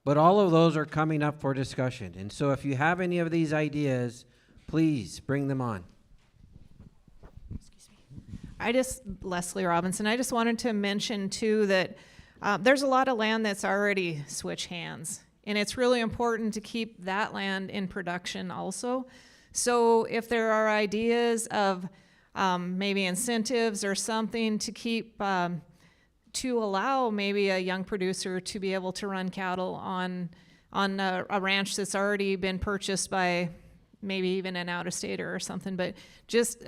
But all of those are coming up for discussion. And so if you have any of these ideas, please bring them on. Leslie Robinson, I just wanted to mention too that there's a lot of land that's already switched hands. And it's really important to keep that land in production also. So if there are ideas of maybe incentives or something to keep to allow maybe a young producer to be able to run cattle on a ranch that's already been purchased by maybe even an out-of-stater or something, but just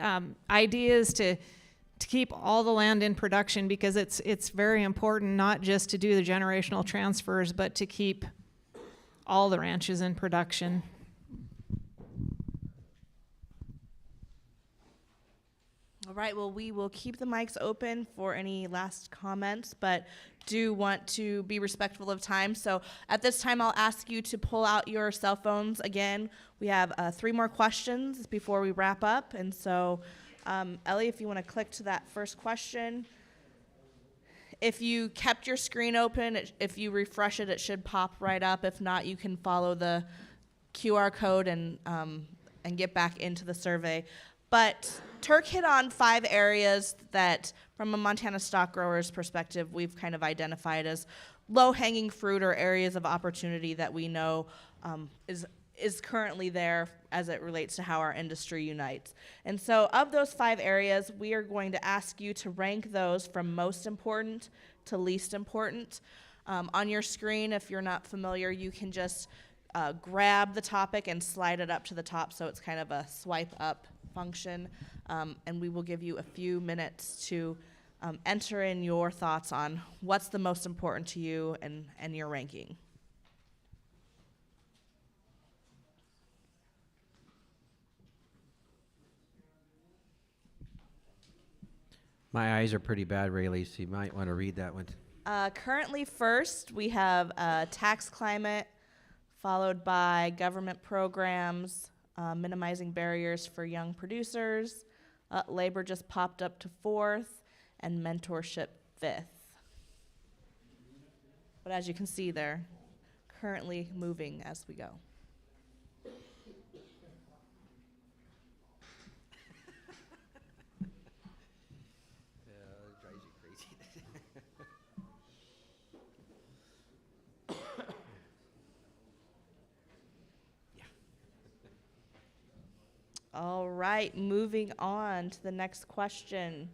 ideas to keep all the land in production, because it's very important not just to do the generational transfers, but to keep all the ranches in production. All right, well, we will keep the mics open for any last comments, but do want to be respectful of time. So at this time, I'll ask you to pull out your cell phones again. We have 3 more questions before we wrap up. And so, Ellie, if you want to click to that first question. If you kept your screen open, if you refresh it, it should pop right up. If not, you can follow the QR code and get back into the survey. But Turk hit on 5 areas that, from a Montana stock grower's perspective, we've kind of identified as low-hanging fruit or areas of opportunity that we know is currently there as it relates to how our industry unites. And so of those 5 areas, we are going to ask you to rank those from most important to least important. On your screen, if you're not familiar, you can just grab the topic and slide it up to the top, so it's kind of a swipe up function, and we will give you a few minutes to enter in your thoughts on what's the most important to you and your ranking. My eyes are pretty bad, Rayleigh, so you might want to read that one. Currently first, we have tax climate, followed by government programs, minimizing barriers for young producers. Labor just popped up to 4th, and mentorship 5th. But as you can see, they're currently moving as we go. All right, moving on to the next question.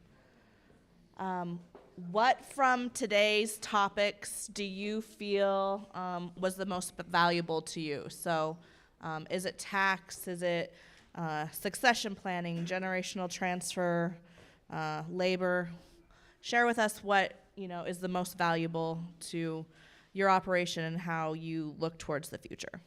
What from today's topics do you feel was the most valuable to you? So is it tax? Is it succession planning, generational transfer, labor? Share with us what is the most valuable to your operation and how you look towards the future.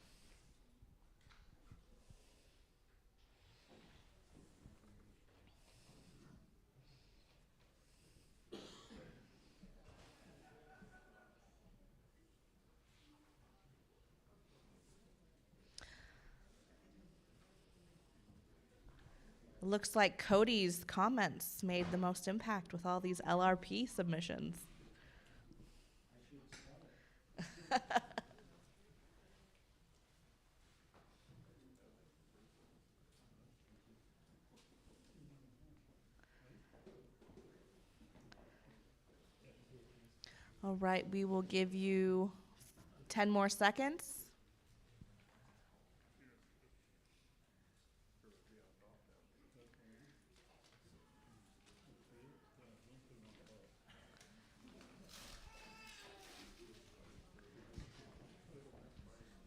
Looks like Cody's comments made the most impact with all these LRP submissions. All right, we will give you 10 more seconds.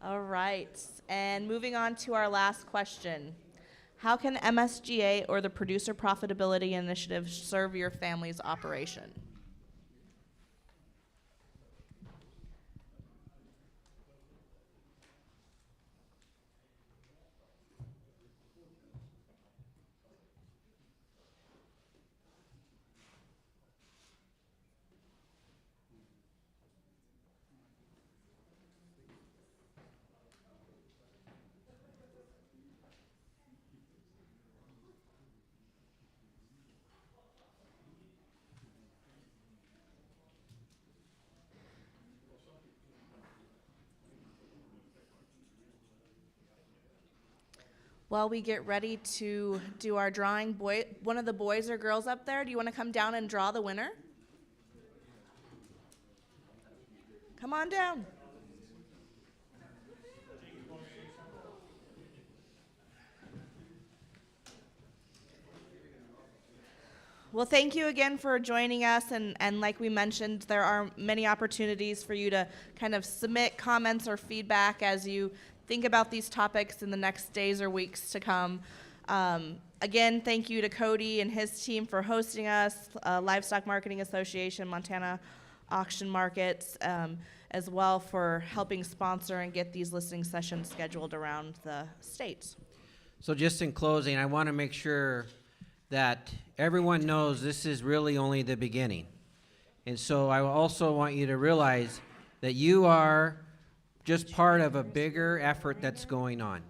All right, and moving on to our last question. How can MSGA or the Producer Profitability Initiative serve your family's operation? While we get ready to do our drawing, one of the boys or girls up there, do you want to come down and draw the winner? Come on down. Well, thank you again for joining us, and like we mentioned, there are many opportunities for you to kind of submit comments or feedback as you think about these topics in the next days or weeks to come. Again, thank you to Cody and his team for hosting us, Livestock Marketing Association, Montana Auction Markets, as well for helping sponsor and get these listening sessions scheduled around the state. So just in closing, I want to make sure that everyone knows this is really only the beginning. And so I also want you to realize that you are just part of a bigger effort that's going on.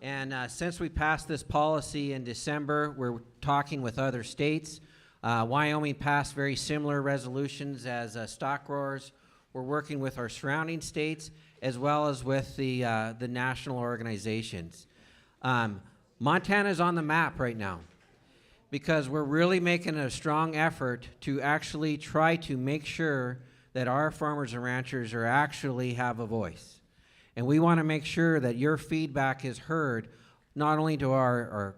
And since we passed this policy in December, we're talking with other states. Wyoming passed very similar resolutions as stock growers. We're working with our surrounding states as well as with the national organizations. Montana's on the map right now because we're really making a strong effort to actually try to make sure that our farmers and ranchers are actually have a voice. And we want to make sure that your feedback is heard, not only to our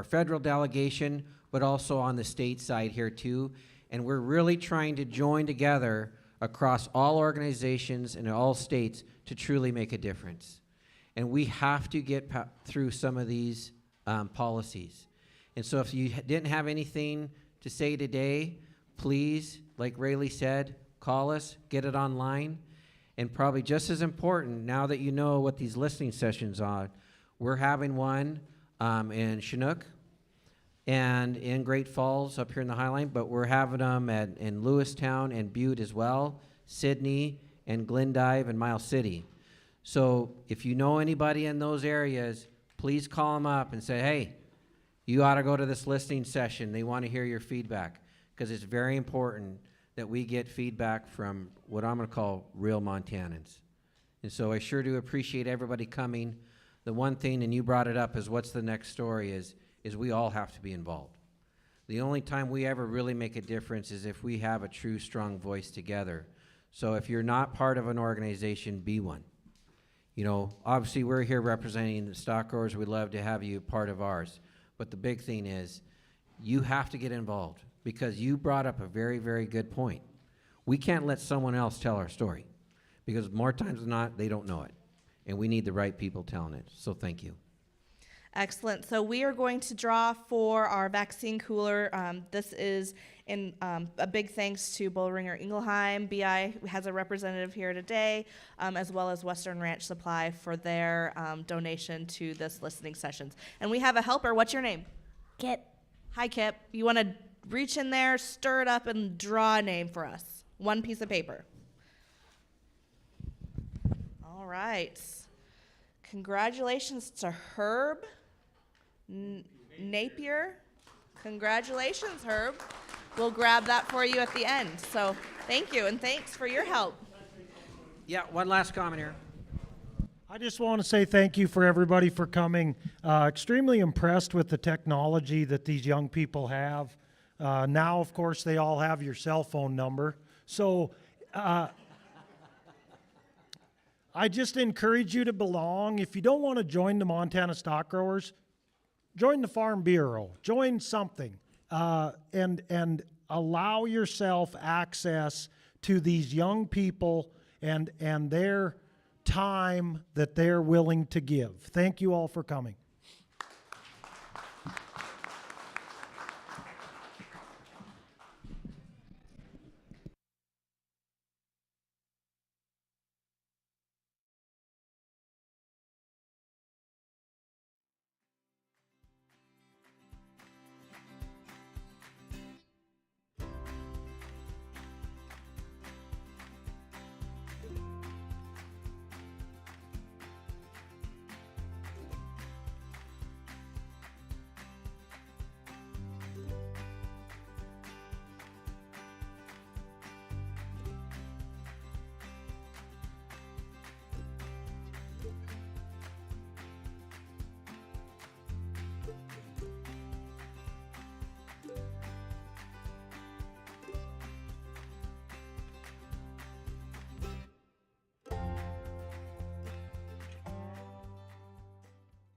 federal delegation, but also on the state side here too. And we're really trying to join together across all organizations and all states to truly make a difference. And we have to get through some of these policies. And so if you didn't have anything to say today, please, like Rayleigh said, call us, get it online. And probably just as important, now that you know what these listening sessions are, we're having one in Chinook and in Great Falls up here in the Highline, but we're having them in Lewistown and Butte as well, Sydney and Glendive and Miles City. So if you know anybody in those areas, please call them up and say, hey, you ought to go to this listening session. They want to hear your feedback, because it's very important that we get feedback from what I'm going to call real Montanans. And so I sure do appreciate everybody coming. The one thing, and you brought it up, is what's the next story is we all have to be involved. The only time we ever really make a difference is if we have a true, strong voice together. So if you're not part of an organization, be one. You know, obviously we're here representing the stock growers. We'd love to have you part of ours. But the big thing is you have to get involved, because you brought up a very, very good point. We can't let someone else tell our story, because more times than not, they don't know it. And we need the right people telling it. So thank you. Excellent. So we are going to draw for our vaccine cooler. This is in a big thanks to Bullringer Ingelheim. BI has a representative here today, as well as Western Ranch Supply for their donation to this listening sessions. And we have a helper. What's your name? Kip. Hi, Kip. You want to reach in there, stir it up, and draw a name for us. One piece of paper. All right. Congratulations to Herb Napier. Congratulations, Herb. We'll grab that for you at the end. So thank you, and thanks for your help. Yeah, one last comment here. I just want to say thank you for everybody for coming. Extremely impressed with the technology that these young people have. Now, of course, they all have your cell phone number, So I just encourage you to belong. If you don't want to join the Montana Stock Growers, join the Farm Bureau, join something, and allow yourself access to these young people and their time that they're willing to give. Thank you all for coming.